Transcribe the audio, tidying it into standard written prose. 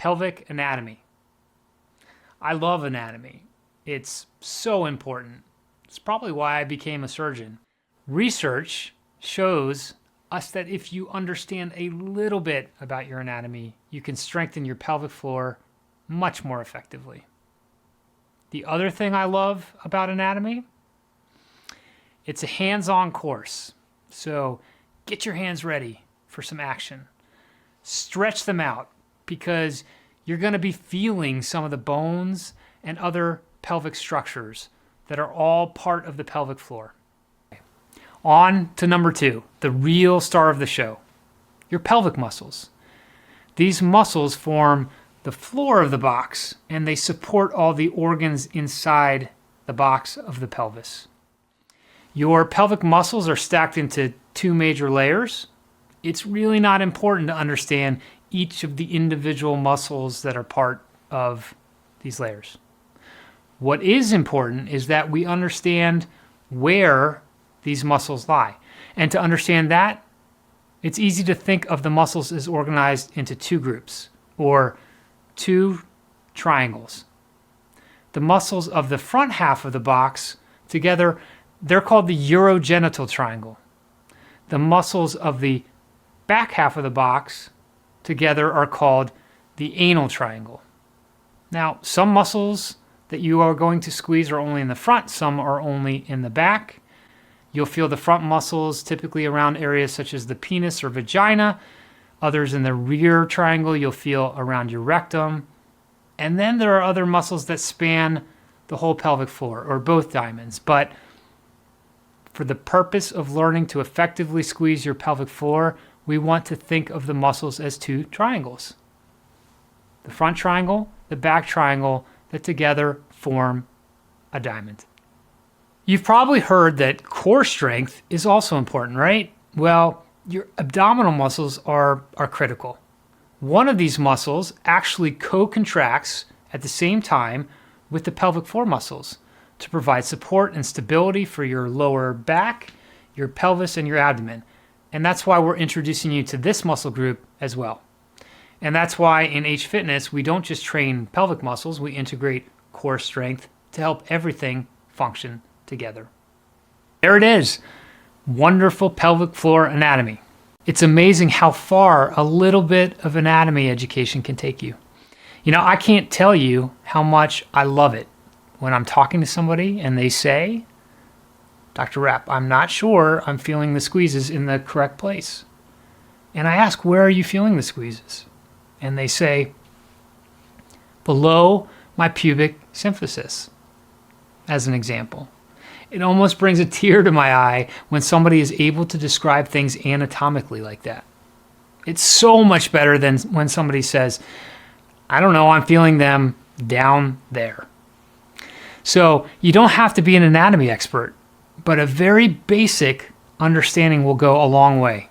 pelvic anatomy. I love anatomy. It's so important. It's probably why I became a surgeon. Research shows us that if you understand a little bit about your anatomy, you can strengthen your pelvic floor much more effectively. The other thing I love about anatomy, it's a hands-on course. So get your hands ready for some action. Stretch them out because you're going to be feeling some of the bones and other pelvic structures that are all part of the pelvic floor. On to number 2, the real star of the show, your pelvic muscles. These muscles form the floor of the box and they support all the organs inside the box of the pelvis. Your pelvic muscles are stacked into 2 major layers. It's really not important to understand each of the individual muscles that are part of these layers. What is important is that we understand where these muscles lie. And to understand that, it's easy to think of the muscles as organized into 2 groups, or 2 triangles. The muscles of the front half of the box together, they're called the urogenital triangle. The muscles of the back half of the box together are called the anal triangle. Now, some muscles that you are going to squeeze are only in the front, some are only in the back. You'll feel the front muscles typically around areas such as the penis or vagina. Others in the rear triangle you'll feel around your rectum. And then there are other muscles that span the whole pelvic floor, or both diamonds. But for the purpose of learning to effectively squeeze your pelvic floor, we want to think of the muscles as 2 triangles. The front triangle, the back triangle, that together form a diamond. You've probably heard that core strength is also important, right? Well, your abdominal muscles are critical. One of these muscles actually co-contracts at the same time with the pelvic floor muscles to provide support and stability for your lower back, your pelvis, and your abdomen. And that's why we're introducing you to this muscle group as well. And that's why in H Fitness, we don't just train pelvic muscles, we integrate core strength to help everything function together. There it is, wonderful pelvic floor anatomy. It's amazing how far a little bit of anatomy education can take you. You know, I can't tell you how much I love it when I'm talking to somebody and they say, Dr. Rapp, I'm not sure I'm feeling the squeezes in the correct place. And I ask, where are you feeling the squeezes? And they say, below my pubic symphysis, as an example. It almost brings a tear to my eye when somebody is able to describe things anatomically like that. It's so much better than when somebody says, I don't know, I'm feeling them down there. So you don't have to be an anatomy expert, but a very basic understanding will go a long way.